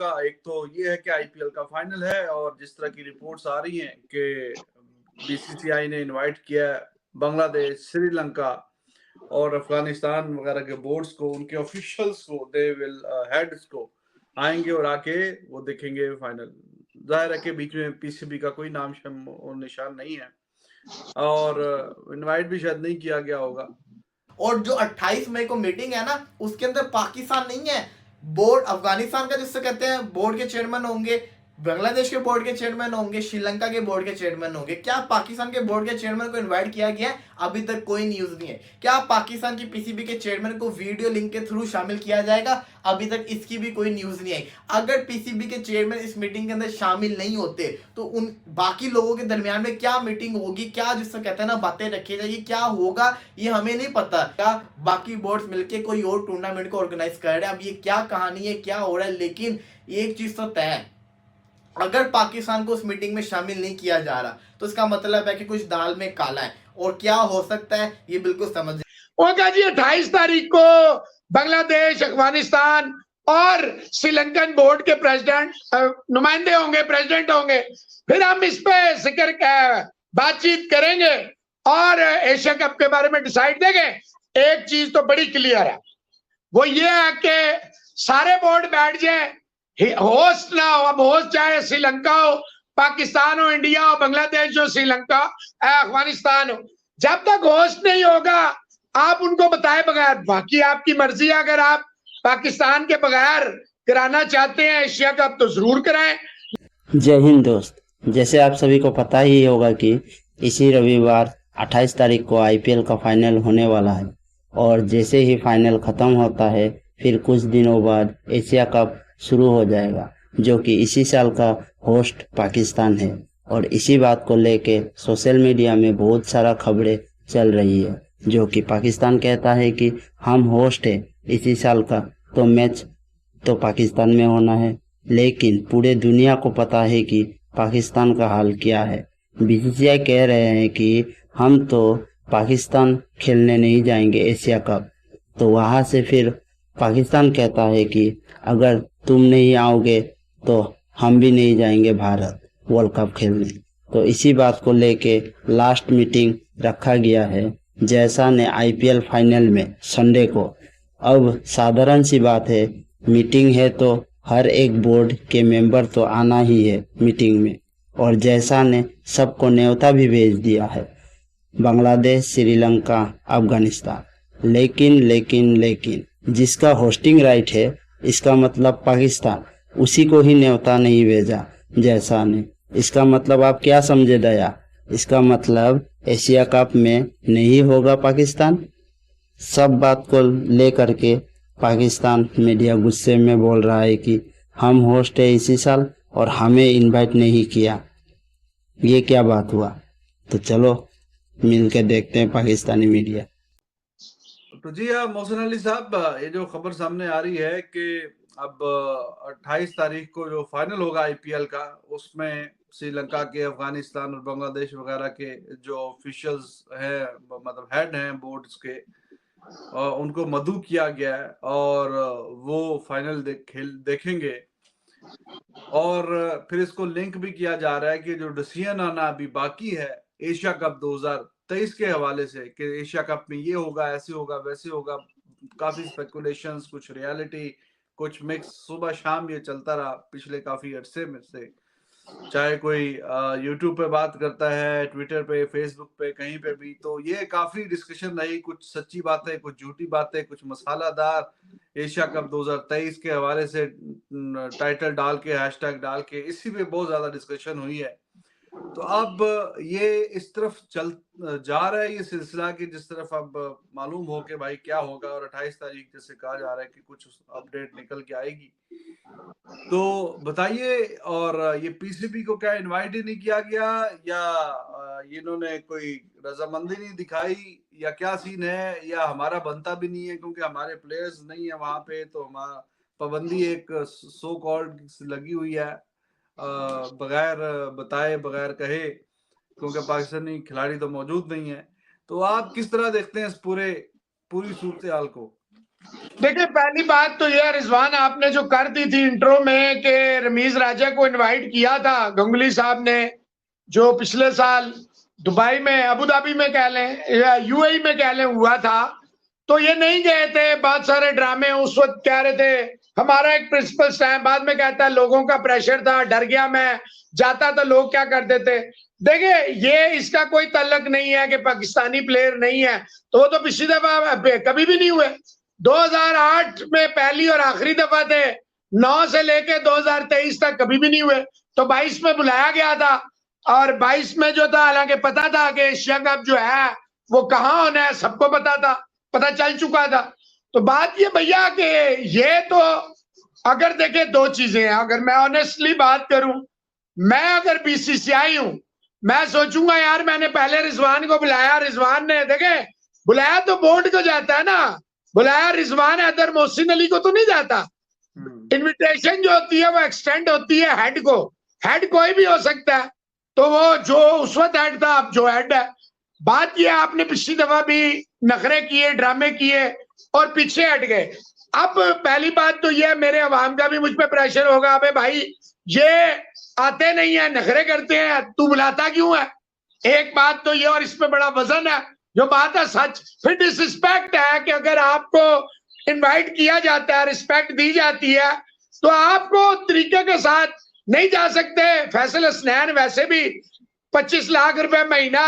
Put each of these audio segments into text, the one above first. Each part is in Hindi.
का एक तो ये है कि आईपीएल का फाइनल है और जिस तरह की रिपोर्ट्स आ रही हैं कि बीसीसीआई ने इनवाइट किया है बांग्लादेश, श्रीलंका और अफगानिस्तान वगैरह के बोर्ड्स को, उनके ऑफिशियल्स को, दे विल हेड्स को आएंगे और आके वो देखेंगे फाइनल। जाहिर है कि बीच में पीसीबी का कोई नाम और निशान नहीं है और इनवाइट भी शायद नहीं किया गया होगा। और जो 28 मई को मीटिंग है ना, उसके अंदर पाकिस्तान नहीं है। बोर्ड अफगानिस्तान का जिससे कहते हैं बोर्ड के चेयरमैन होंगे, बांग्लादेश के बोर्ड के चेयरमैन होंगे, श्रीलंका के बोर्ड के चेयरमैन होंगे। क्या पाकिस्तान के बोर्ड के चेयरमैन को इनवाइट किया गया है? अभी तक कोई न्यूज नहीं है। क्या पाकिस्तान की पीसीबी के चेयरमैन को वीडियो लिंक के थ्रू शामिल किया जाएगा? अभी तक इसकी भी कोई न्यूज नहीं आई। अगर पीसीबी के चेयरमैन इस मीटिंग के अंदर शामिल नहीं होते तो उन बाकी लोगों के दरमियान में क्या मीटिंग होगी, क्या जिससे कहते हैं ना बातें रखी जाएगी, क्या होगा ये हमें नहीं पता। क्या बाकी बोर्ड्स मिलके कोई और टूर्नामेंट को ऑर्गेनाइज कर रहे हैं? अब ये क्या कहानी है, क्या हो रहा है? लेकिन एक चीज तो तय है, अगर पाकिस्तान को उस मीटिंग में शामिल नहीं किया जा रहा तो इसका मतलब है कि कुछ दाल में काला है। और क्या हो सकता है ये बिल्कुल समझ होगा जी। 28 तारीख को बांग्लादेश, अफगानिस्तान और श्रीलंकन बोर्ड के प्रेसिडेंट नुमाइंदे होंगे, प्रेसिडेंट होंगे। फिर हम इस पे जिक्र बातचीत करेंगे और एशिया कप के बारे में डिसाइड देंगे। एक चीज तो बड़ी क्लियर है, वो ये है कि सारे बोर्ड बैठ जाए, होस्ट ना हो। अब होस्ट चाहे श्रीलंका हो, पाकिस्तान हो, इंडिया हो, बांग्लादेश हो, श्रीलंका, अफगानिस्तान हो, जब तक होस्ट नहीं होगा आप उनको बताए बगैर, बाकी आपकी मर्जी है। अगर आप पाकिस्तान के बगैर कराना चाहते हैं एशिया कप तो जरूर कराएं। जय हिंद दोस्त, जैसे आप सभी को पता ही होगा कि इसी रविवार 28 तारीख को आईपीएल का फाइनल होने वाला है और जैसे ही फाइनल खत्म होता है फिर कुछ दिनों बाद एशिया कप शुरू हो जाएगा, जो कि इसी साल का होस्ट पाकिस्तान है। और इसी बात को लेके सोशल मीडिया में बहुत सारा खबरें चल रही है, जो कि पाकिस्तान कहता है कि हम होस्ट है इसी साल का, तो मैच तो पाकिस्तान में होना है। लेकिन पूरे दुनिया को पता है कि पाकिस्तान का हाल क्या है। बीसीसीआई कह रहे हैं कि हम तो पाकिस्तान खेलने नहीं जाएंगे एशिया कप। तो वहाँ से फिर पाकिस्तान कहता है कि अगर तुम नहीं आओगे तो हम भी नहीं जाएंगे भारत वर्ल्ड कप खेलने। तो इसी बात को लेके लास्ट मीटिंग रखा गया है जैसा ने आईपीएल फाइनल में संडे को। अब साधारण सी बात है, मीटिंग है तो हर एक बोर्ड के मेंबर तो आना ही है मीटिंग में, और जैसा ने सबको न्योता भी भेज दिया है, बांग्लादेश, श्रीलंका, अफगानिस्तान। लेकिन जिसका होस्टिंग राइट है, इसका मतलब पाकिस्तान, उसी को ही न्योता नहीं भेजा जैसा ने। इसका मतलब आप क्या समझे दया? इसका मतलब एशिया कप में नहीं होगा पाकिस्तान। सब बात को लेकर के पाकिस्तान मीडिया गुस्से में बोल रहा है कि हम होस्ट है इसी साल और हमें इनवाइट नहीं किया। ये क्या बात हुआ? तो चलो मिल के देखते हैं पाकिस्तानी मीडिया। तो जी हाँ मोहसिन अली साहब, ये जो खबर सामने आ रही है कि अब 28 तारीख को जो फाइनल होगा आईपीएल का, उसमें श्रीलंका के, अफगानिस्तान और बांग्लादेश वगैरह के जो ऑफिशियल्स हैं, मतलब हेड हैं बोर्ड्स के, उनको मदऊ किया गया है और वो फाइनल देखेंगे। और फिर इसको लिंक भी किया जा रहा है कि जो डिसीजन आना अभी बाकी है एशिया कप 2023 के हवाले से कि एशिया कप में ये होगा, ऐसे होगा, वैसे होगा। काफी स्पेकुलेशंस, कुछ रियलिटी, कुछ मिक्स, सुबह शाम ये चलता रहा पिछले काफी अरसे में से। चाहे कोई यूट्यूब पे बात करता है, ट्विटर पे, फेसबुक पे, कहीं पे भी, तो ये काफी डिस्कशन रही। कुछ सच्ची बातें, कुछ झूठी बातें, कुछ मसालादार। एशिया कप 2023 के हवाले से टाइटल डाल के, हैशटैग डाल के, इसी पे बहुत ज्यादा डिस्कशन हुई है। तो अब ये इस तरफ चल जा रहा है ये सिलसिला कि जिस तरफ अब मालूम हो कि भाई क्या होगा, और 28 तारीख जैसे कहा जा रहा है कि कुछ अपडेट निकल के आएगी। तो बताइए, और ये पीसीबी को क्या इनवाइट ही नहीं किया गया, या इन्होंने कोई रजामंदी नहीं दिखाई, या क्या सीन है, या हमारा बनता भी नहीं है क्योंकि हमारे प्लेयर्स नहीं है वहां पे, तो हमारा पाबंदी एक सो कॉल्ड लगी हुई है बगैर बताए, बगैर कहे, क्योंकि पाकिस्तानी खिलाड़ी तो मौजूद नहीं है। तो आप किस तरह देखते हैं इस पूरी सूरत हाल को? देखिए, पहली बात तो यह रिजवान आपने जो कर दी थी इंट्रो में कि रमीज राजा को इनवाइट किया था गंगुली साहब ने, जो पिछले साल दुबई में, अबू धाबी में कह लें या यूएई में कह लें हुआ था, तो ये नहीं गए थे। बहुत सारे ड्रामे उस वक्त कह रहे थे हमारा एक प्रिंसिपल स्टैंड, बाद में कहता है लोगों का प्रेशर था, डर गया मैं, जाता तो लोग क्या करते थे। देखिए, ये इसका कोई तल्लक नहीं है कि पाकिस्तानी प्लेयर नहीं है, तो वो तो पिछली दफा कभी भी नहीं हुए। 2008 में पहली और आखिरी दफा थे, 9 से लेके 2023 तक कभी भी नहीं हुए। तो 22 में बुलाया गया था, और 22 में जो था, हालांकि पता था कि एशिया कप जो है वो कहाँ होना है, सबको पता था, पता चल चुका था। तो बात ये भैया कि ये तो अगर देखे दो चीजें हैं, अगर मैं ऑनेस्टली बात करूं, मैं अगर बीसीसीआई हूं, मैं सोचूंगा यार मैंने पहले रिजवान को बुलाया, रिजवान ने देखे बुलाया तो बोर्ड को जाता है ना, बुलाया रिजवान हैदर मोहसिन अली को तो नहीं जाता। इनविटेशन जो होती है वो एक्सटेंड होती है हेड को, हेड कोई भी हो सकता है, तो वो जो उस वक्त हेड था अब जो हेड है। बात ये आपने पिछली दफा भी नखरे किए, ड्रामे किए और पीछे हट गए। अब पहली बात तो ये मेरे अवाम का भी मुझ पे प्रेशर होगा, अबे भाई ये आते नहीं है, नखरे करते हैं, तू बुलाता क्यों है। एक बात तो ये, और इसमें बड़ा वजन है, जो बात है सच। फिर डिसरिस्पेक्ट है कि अगर आपको इनवाइट किया जाता है, रिस्पेक्ट दी जाती है, तो आपको तरीके के साथ नहीं जा सकते। फैसल हसनैन वैसे भी 25 लाख रुपए महीना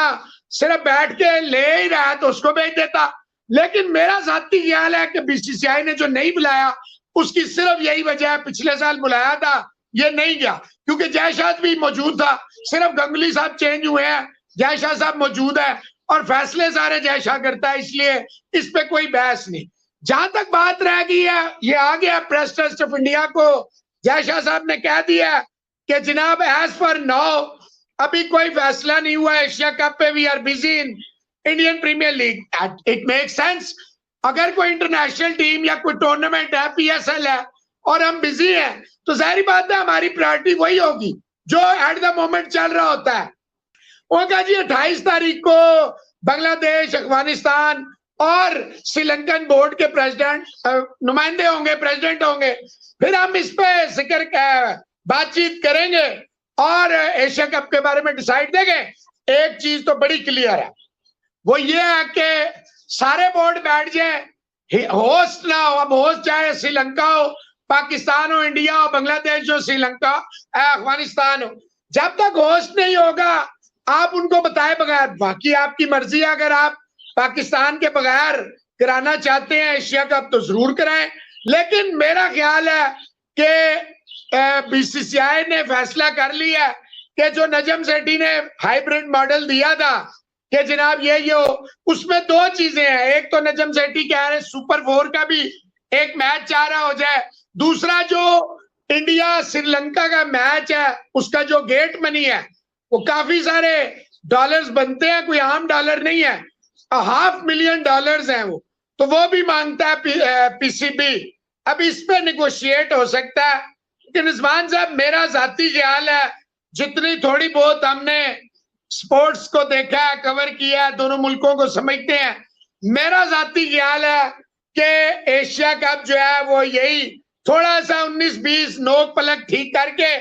सिर्फ बैठ के ले ही रहा है, तो उसको भेज देता। लेकिन मेरा जाती ख्याल है कि बीसीसीआई ने जो नहीं बुलाया उसकी सिर्फ यही वजह है, पिछले साल बुलाया था ये नहीं गया, क्योंकि जयशाह भी मौजूद था, सिर्फ गंगुली साहब चेंज हुए हैं, जयशाह साहब मौजूद है और फैसले सारे जयशाह करता है, इसलिए इस पे कोई बहस नहीं। जहां तक बात रह गई है, ये आ गया प्रेस ट्रस्ट ऑफ इंडिया को, जयशाह साहब ने कह दिया कि जनाब एज पर नाउ अभी कोई फैसला नहीं हुआ एशिया कप पे, we are busy in Indian premier league. It make sense, अगर कोई इंटरनेशनल टीम या कोई टूर्नामेंट है, पीएसएल है और हम बिजी हैं, तो जाहिर बात है हमारी प्रायोरिटी वही होगी जो एट द मोमेंट चल रहा होता है। उनका जी 28 तारीख को बांग्लादेश, अफगानिस्तान और श्रीलंकन बोर्ड के प्रेसिडेंट नुमाइंदे होंगे, प्रेसिडेंट होंगे, फिर हम इस पे जिक्र बातचीत करेंगे और एशिया कप के बारे में डिसाइड देंगे। एक चीज तो बड़ी क्लियर है, वो ये है कि सारे बोर्ड बैठ जाए, होस्ट ना हो, अब होस्ट चाहे श्रीलंका हो, पाकिस्तान हो, इंडिया हो, बांग्लादेश हो, श्रीलंका, अफगानिस्तान हो, जब तक होस्ट नहीं होगा आप उनको बताए बगैर, बाकी आपकी मर्जी है, अगर आप पाकिस्तान के बगैर कराना चाहते हैं एशिया कप तो जरूर कराएं। लेकिन मेरा ख्याल है कि बीसीसीआई ने फैसला कर लिया कि जो नजम सेठी ने हाइब्रिड मॉडल दिया था कि जनाब ये हो, उसमें दो चीजें हैं। एक तो नजम सेठी कह रहे सुपर 4 का भी एक मैच चाह रहा हो जाए, दूसरा जो इंडिया श्रीलंका का मैच है उसका जो गेट मनी है वो काफी सारे डॉलर्स बनते हैं, कोई आम डॉलर नहीं है, $500,000 हैं वो, तो वो भी मांगता है पीसीबी। अब इस पे निगोशिएट हो सकता है। लेकिन रिजवान साहब, मेरा जाती ख्याल है, जितनी थोड़ी बहुत हमने स्पोर्ट्स को देखा है, कवर किया है, दोनों मुल्कों को समझते हैं, मेरा जाती ख्याल है कि एशिया कप जो है वो यही थोड़ा सा 19-20 नोक पलक ठीक करके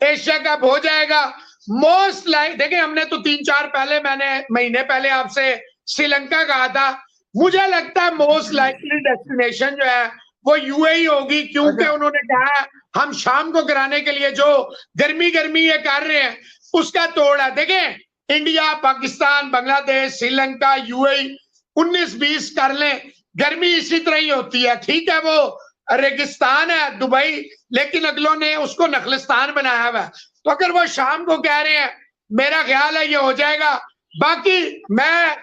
एशिया कप हो जाएगा। मोस्ट लाइक देखिए, हमने तो 3-4 महीने पहले आपसे श्रीलंका कहा था, मुझे लगता है मोस्ट लाइकली डेस्टिनेशन जो है वो यूएई होगी, क्योंकि उन्होंने कहा है हम शाम को कराने के लिए जो गर्मी ये कर रहे हैं उसका तोड़ है। देखें, इंडिया, पाकिस्तान, बांग्लादेश, श्रीलंका, यूएई 19-20 कर लें, गर्मी इसी तरह ही होती है। ठीक है, वो रेगिस्तान है दुबई, लेकिन अगलों ने उसको नखलिस्तान बनाया हुआ है, तो अगर वो शाम को कह रहे हैं, मेरा ख्याल है ये हो जाएगा। बाकी मैं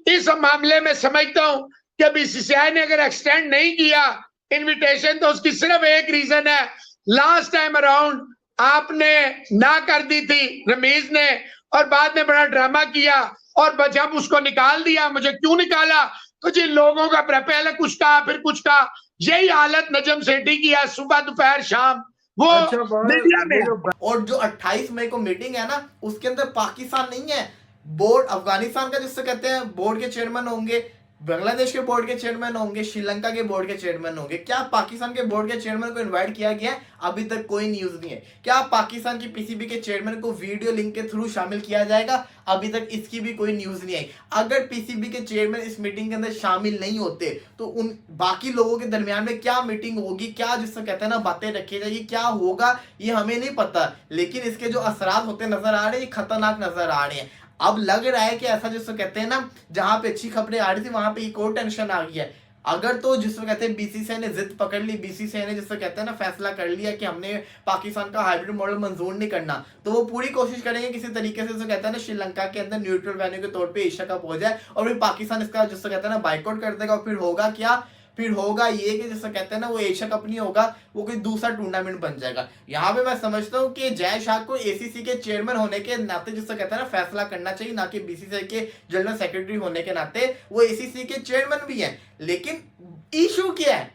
इस मामले में समझता हूं कि बीसीसीआई ने अगर एक्सटेंड नहीं किया इनविटेशन, तो उसकी सिर्फ एक रीजन है, लास्ट टाइम अराउंड आपने ना कर दी थी रमीज ने, और बाद में बड़ा ड्रामा किया, और जब उसको निकाल दिया, मुझे क्यों निकाला, तो जिन लोगों का पहले कुछ कहा फिर कुछ कहा, यही हालत नजम सेठी की है, सुबह दोपहर शाम वो मीडिया में। और जो 28 मई को मीटिंग है ना, उसके अंदर पाकिस्तान नहीं है, बोर्ड अफगानिस्तान का जिससे कहते हैं बोर्ड के चेयरमैन होंगे, बांग्लादेश के बोर्ड के चेयरमैन होंगे, श्रीलंका के बोर्ड के चेयरमैन होंगे। क्या पाकिस्तान के बोर्ड के चेयरमैन को इनवाइट किया गया है? अभी तक कोई न्यूज नहीं है। क्या पाकिस्तान की पीसीबी के चेयरमैन को वीडियो लिंक के थ्रू शामिल किया जाएगा? अभी तक इसकी भी कोई न्यूज नहीं आई। अगर पीसीबी के चेयरमैन इस मीटिंग के अंदर शामिल नहीं होते तो उन बाकी लोगों के दरमियान में क्या मीटिंग होगी, क्या जिससे कहते हैं ना बातें रखी जाएगी, क्या होगा ये हमें नहीं पता। लेकिन इसके जो असरात होते नजर आ रहे हैं, ये खतरनाक नजर आ रहे हैं। अब लग रहा है कि ऐसा जिसको कहते हैं ना, जहां पे अच्छी खबरें आ रही थी वहां पे एक और टेंशन आ गई है। अगर तो जिसको कहते हैं बीसीसीआई ने जिद पकड़ ली, बीसीसीआई ने जिसको कहते हैं ना फैसला कर लिया कि हमने पाकिस्तान का हाइब्रिड मॉडल मंजूर नहीं करना, तो वो पूरी कोशिश करेंगे किसी तरीके से जिसको कहते हैं ना श्रीलंका के अंदर न्यूट्रल वेन्यू के तौर पे एशिया कप हो जाए और फिर पाकिस्तान इसका जिसको कहते हैं ना बाइकआउट कर देगा। और फिर होगा क्या? फिर होगा ये कि जैसे कहते हैं ना वो एशिया कप नहीं होगा, वो कोई दूसरा टूर्नामेंट बन जाएगा। यहाँ पे मैं समझता हूँ कि जय शाह को एसीसी के चेयरमैन होने के नाते जिससे कहते हैं ना फैसला करना चाहिए, ना कि बीसीसीआई के जनरल सेक्रेटरी होने के नाते। वो एसीसी के चेयरमैन भी हैं, लेकिन इशू क्या है?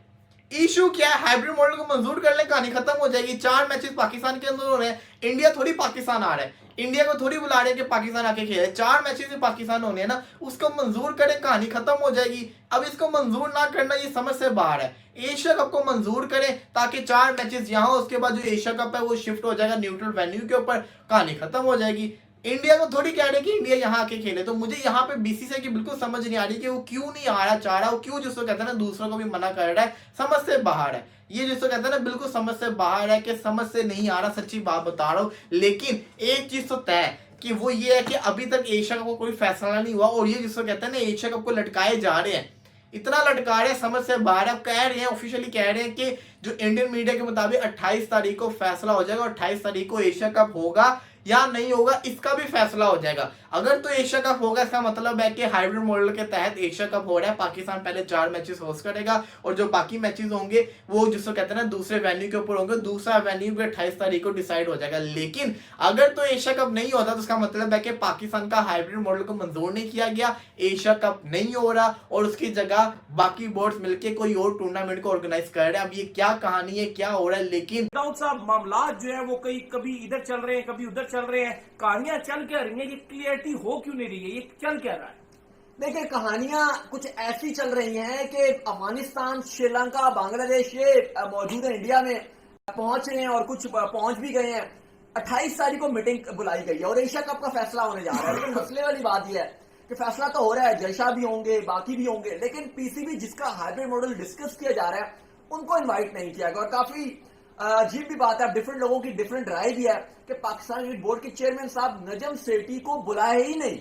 इशू क्या है? हाइब्रिड मॉडल को मंजूर कर ले, कहानी खत्म हो जाएगी। 4 मैचेस पाकिस्तान के अंदर हो रहे हैं, इंडिया थोड़ी पाकिस्तान आ रहा है, इंडिया को थोड़ी बुला रहे हैं कि पाकिस्तान आके खेले। 4 मैचेस में पाकिस्तान होने हैं ना, उसको मंजूर करें, कहानी खत्म हो जाएगी। अब इसको मंजूर ना करना ये समझ से बाहर है। एशिया कप को मंजूर करें ताकि 4 मैचेस यहाँ, उसके बाद जो एशिया कप है वो शिफ्ट हो जाएगा न्यूट्रल वेन्यू के ऊपर, कहानी खत्म हो जाएगी। इंडिया को थोड़ी कह रहे कि इंडिया यहाँ आके खेले। तो मुझे यहाँ पे बीसीसीआई की बिल्कुल समझ नहीं आ रही कि वो क्यों नहीं आ रहा चाह रहा, वो क्यों जिसको कहते हैं ना दूसरों को भी मना कर रहा है। समझ से बाहर है ये, जिसको कहते हैं ना बिल्कुल समझ से बाहर है कि समझ से नहीं आ रहा, सच्ची बात बता रहा हूँ। लेकिन एक चीज तो तय है कि वो ये है कि अभी तक एशिया कप को कोई फैसला नहीं हुआ और ये जिसको कहते हैं ना एशिया कप को लटकाए जा रहे हैं, इतना लटका रहे हैं, समझ से बाहर। अब कह रहे हैं, ऑफिशियली कह रहे हैं कि जो इंडियन मीडिया के मुताबिक 28 तारीख को फैसला हो जाएगा और 28 तारीख को एशिया कप होगा या नहीं होगा इसका भी फैसला हो जाएगा। अगर तो एशिया कप होगा, इसका मतलब है कि हाइब्रिड मॉडल के तहत एशिया कप हो रहा है। पाकिस्तान पहले 4 मैचेस होस्ट करेगा और जो बाकी मैचेस होंगे वो जिसको कहते हैं ना दूसरे वेन्यू के ऊपर होंगे। दूसरा वेन्यू भी 28 तारीख को डिसाइड हो जाएगा। लेकिन अगर तो एशिया कप नहीं होता तो इसका मतलब है कि पाकिस्तान का हाइब्रिड मॉडल को मंजूर नहीं किया गया, एशिया कप नहीं हो रहा और उसकी जगह बाकी बोर्ड्स मिलकर कोई और टूर्नामेंट को ऑर्गेनाइज कर रहे हैं। अब ये क्या कहानी है, क्या हो रहा है? लेकिन दाऊद साहब, मामला जो है वो कभी इधर चल रहे हैं, कभी उधर चल रहे हैं, कहानियां चल क्या रही हैं, ये क्लियरिटी हो क्यों नहीं रही है, ये चल क्या रहा है? देखिए, कहानियां कुछ ऐसी चल रही हैं कि अफगानिस्तान, श्रीलंका, बांग्लादेश ये मौजूद है इंडिया में, पहुंच रहे हैं और कुछ पहुंच भी गए हैं। 28 तारीख को मीटिंग बुलाई गई है और एशिया कप का फैसला होने जा रहा है। लेकिन मसले वाली बात यह है कि फैसला तो हो रहा है, जयशाह भी होंगे, बाकी भी होंगे, लेकिन पीसीबी जिसका हाइब्रिड मॉडल डिस्कस किया जा रहा है उनको इन्वाइट नहीं किया गया। और काफी अजीब भी बात है, डिफरेंट लोगों की डिफरेंट राय भी है कि पाकिस्तान क्रिकेट बोर्ड के चेयरमैन साहब नजम सेठी को बुलाया ही नहीं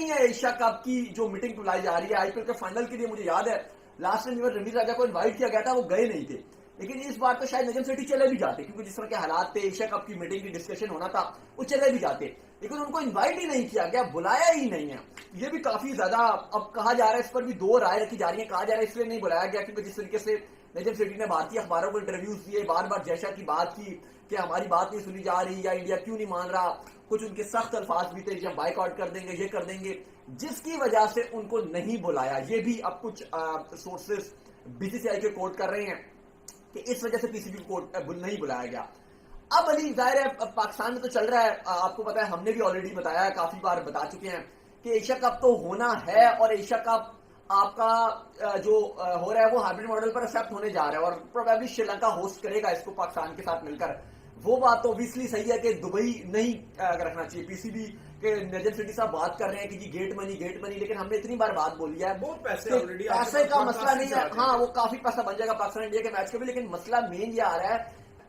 है एशिया कप की जो मीटिंग बुलाई जा रही है। आईपीएल के फाइनल के लिए मुझे याद है लास्ट टाइम रमीज राजा को इन्वाइट किया गया था, वो गए नहीं थे। लेकिन इस बार तो शायद नजम सेठी चले भी जाते, क्योंकि जिस तरह के हालात थे, एशिया कप की मीटिंग की डिस्कशन होना था, वो चले भी जाते। लेकिन उनको इन्वाइट ही नहीं किया गया, बुलाया ही नहीं है। ये भी काफी ज्यादा अब कहा जा रहा है, इस पर भी 2 राय रखी जा रही है। कहा जा रहा है इसलिए नहीं बुलाया गया क्योंकि जिस तरीके से नजम सेठी ने भारतीय अखबारों को इंटरव्यूज दिए, बार बार जयशाह की बात की कि हमारी बात नहीं सुनी जा रही या इंडिया क्यों नहीं मान रहा, कुछ उनके सख्त अल्फाज भी थे, जब बाइकआउट कर देंगे, ये कर देंगे, जिसकी वजह से उनको नहीं बुलाया। ये भी अब कुछ सोर्सेस बीसीसीआई के कोट कर रहे हैं कि इस वजह से पीसीबी को नहीं बुलाया गया। अब अली जाहिर है पाकिस्तान में तो चल रहा है, आपको पता है, हमने भी ऑलरेडी बताया है, काफी बार बता चुके हैं कि एशिया कप तो होना है और एशिया कप आपका जो हो रहा है वो हाइब्रिड मॉडल पर एक्सेप्ट होने जा रहा है और प्रोबेबली श्रीलंका होस्ट करेगा इसको पाकिस्तान के साथ मिलकर। वो बात तो ऑब्वियसली सही है कि दुबई नहीं रखना चाहिए। पीसीबी के नजर सेठी साहब बात कर रहे हैं कि जी गेट मनी, लेकिन हमने इतनी बार बात बोली है, बहुत पैसे ऑलरेडी, पैसे का मसला नहीं है। हाँ, वो काफी पैसा बन जाएगा पाकिस्तान इंडिया के मैच के भी, लेकिन मसला मेन ये आ रहा है,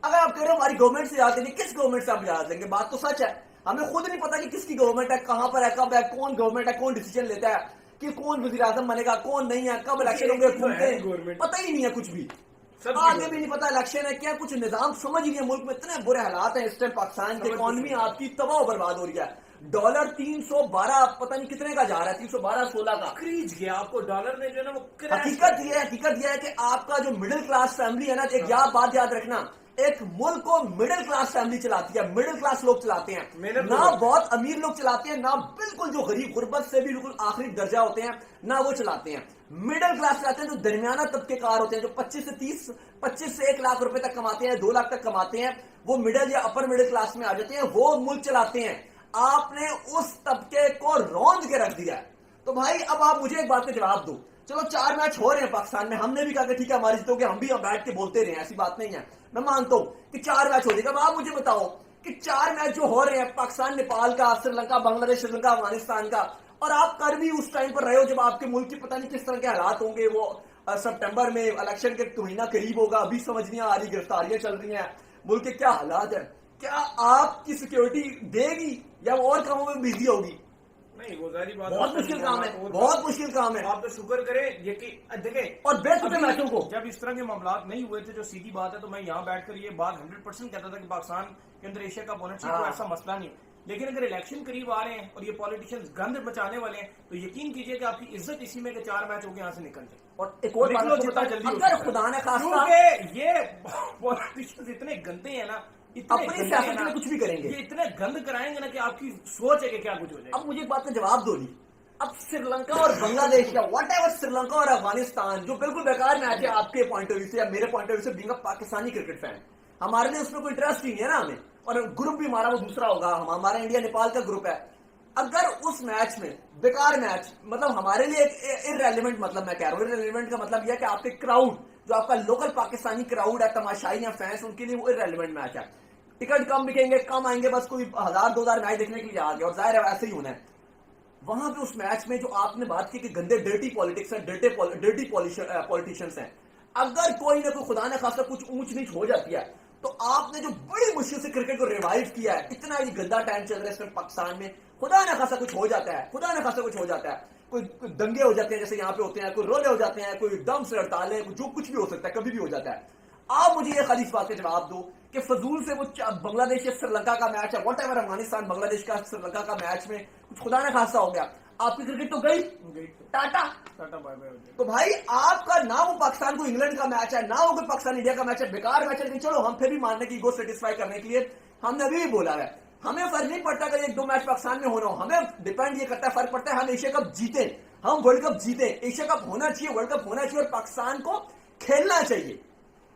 अगर आप कह रहे हो हमारी गवर्नमेंट से याद नहीं, किस गवर्नमेंट से आप याद देंगे? बात तो सच है, हमें खुद नहीं पता कि किसकी गवर्नमेंट है, कहां पर है, कब है, कौन गवर्नमेंट है, कौन डिसीजन लेता है कि कौन वजीर आजम बनेगा, कौन नहीं है, कब इलेक्शन होंगे, पता ही नहीं है कुछ भी, आगे भी नहीं पता इलेक्शन है क्या, कुछ निजाम समझ ही नहीं है। मुल्क में इतने बुरे हालात हैं इस टाइम, पाकिस्तान की इकॉनमी आपकी तबाह बर्बाद हो रही है। डॉलर 312 पता नहीं कितने का जा रहा है, 312-16 का खरीद गया आपको डॉलर ने जो है ना वो। हकीकत यह है कि आपका जो मिडिल क्लास फैमिली है ना, एक बात याद रखना, एक मुल्क को मिडिल क्लास फैमिली चलाती है, मिडिल क्लास लोग चलाते हैं, ना बहुत अमीर लोग चलाते हैं, ना बिल्कुल जो गरीब गुर्बत से भी बिल्कुल आखिरी दर्जा होते हैं, ना वो चलाते हैं। मिडिल क्लास चलाते हैं, जो दरमियाना तबके कार होते हैं, जो 25 से 1 लाख रुपए तक कमाते हैं, 2 लाख तक कमाते हैं, वो मिडिल या अपर मिडिल क्लास में आ जाते हैं, वो मुल्क चलाते हैं। आपने उस तबके को रौंद के रख दिया है, तो भाई अब आप मुझे एक बात का जवाब दो, चलो 4 मैच हो रहे हैं पाकिस्तान में, हमने भी कहा कि ठीक है हमारी जीतोगे, हम भी अब बैठ के बोलते रहे, ऐसी बात नहीं है, मैं मानता हूं कि 4 मैच हो जाएगा। अब आप मुझे बताओ कि 4 मैच जो हो रहे हैं पाकिस्तान नेपाल का, श्रीलंका बांग्लादेश, श्रीलंका अफगानिस्तान का, और आप कर भी उस टाइम पर रहे हो जब आपके मुल्क की पता नहीं किस तरह के हालात होंगे, वो सितंबर में इलेक्शन के महीना करीब होगा, अभी समझ नहीं आ रही, गिरफ्तारियां चल रही हैं, मुल्क के क्या हालात है, क्या आपकी सिक्योरिटी देगी या और कामों में बिजी होगी? नहीं, वो जारी बात, बहुत मुश्किल काम है, बहुत मुश्किल काम है। आप तो शुक्र करें ये कि देखें, और बेचुके मैचों को जब इस तरह के मामला नहीं हुए थे, जो सीधी बात है, तो मैं यहाँ बैठकर ये बात 100% कहता था कि पाकिस्तान के अंदर एशिया कप होना चाहिए, तो ऐसा मसला नहीं। लेकिन अगर इलेक्शन करीब आ रहे हैं और ये पॉलिटिशियंस गंद बचाने वाले हैं, तो यकीन कीजिए कि आपकी इज्जत इसी में कि 4 मैच हो गए, यहाँ से निकल जाए। और एक और बात जितना जल्दी अगर खुदा ने खास्ता ये पॉलिटिशियंस इतने गंदे हैं ना, अपनी सियासत में कुछ भी करेंगे, ये इतने गंद कराएंगे ना कि आपकी सोच है कि क्या कुछ हो जाएगा। अब मुझे एक बात का जवाब दो नहीं, अब श्रीलंका और बांग्लादेश या वट एवर, श्रीलंका और अफगानिस्तान जो बिल्कुल बेकार मैच है आपके पॉइंट ऑफ व्यू से या मेरे पॉइंट ऑफ व्यू से, being a Pakistani cricket fan, हमारे लिए उसमें कोई इंटरेस्ट ही नहीं है ना हमें, और ग्रुप भी हमारा वो दूसरा होगा, हमारा इंडिया नेपाल का ग्रुप है। अगर उस मैच में बेकार मैच, मतलब हमारे लिए इररेलेवेंट, मतलब मैं कह रहा हूँ इररेलेवेंट का मतलब यह है कि आपके क्राउड, जो आपका लोकल पाकिस्तानी क्राउड है, तमाशाई या फैंस, उनके लिए वो इररेलेवेंट मैच है, टिकट कम बिकेंगे, कम आएंगे, बस कोई 1000-2000 मैच देखने के लिए आ गया, और जाहिर है ऐसे ही होना है। वहां पे उस मैच में जो आपने बात की कि गंदे डर्टी पॉलिटिक्स है, डर्टी पॉलिटिशियंस हैं, अगर कोई ना कोई खुदा ने खासा कुछ ऊंच नीच हो जाती है, तो आपने जो बड़ी मुश्किल से क्रिकेट को रिवाइव किया है, इतना ही गंदा टाइम चल रहा है इसमें पाकिस्तान में, खुदा ने खासा कुछ हो जाता है, खुदा ने खासा कुछ हो जाता है, कोई दंगे हो जाते हैं जैसे यहाँ पे होते हैं, कोई रोले हो जाते हैं, कोई दम से हड़तालें, जो कुछ भी हो सकता है, कभी भी हो जाता है। आप मुझे ये खाली इस बात का जवाब दो कि फजूल से वो बांग्लादेश या श्रीलंका का मैच है, वट एवर, अफगानिस्तान बांग्लादेश का श्रीलंका का मैच में कुछ खुदा ने खासा हो गया, आपकी क्रिकेट तो गई टाटा बाय बाय हो जाएगा। तो भाई आपका ना वो पाकिस्तान को इंग्लैंड का मैच है, ना वो कोई पाकिस्तान इंडिया का मैच है, बेकार मैच है। लेकिन चलो हम फिर भी मानने की ईगो सेटिस्फाई करने के लिए हमने अभी भी बोला है, हमें फर्क नहीं पड़ता अगर 1-2 मैच पाकिस्तान में होना हो, हमें डिपेंड ये करता है, फर्क पड़ता है हम एशिया कप जीते, हम वर्ल्ड कप जीते, एशिया कप होना चाहिए, वर्ल्ड कप होना चाहिए और पाकिस्तान को खेलना चाहिए।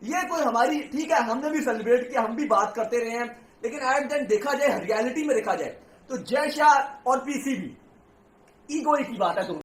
ये कोई हमारी, ठीक है हमने भी सेलिब्रेट किया, हम भी बात करते रहे हैं, लेकिन एट द एंड देखा जाए, रियलिटी में देखा जाए तो जय शाह और पीसीबी ईगो की बात है।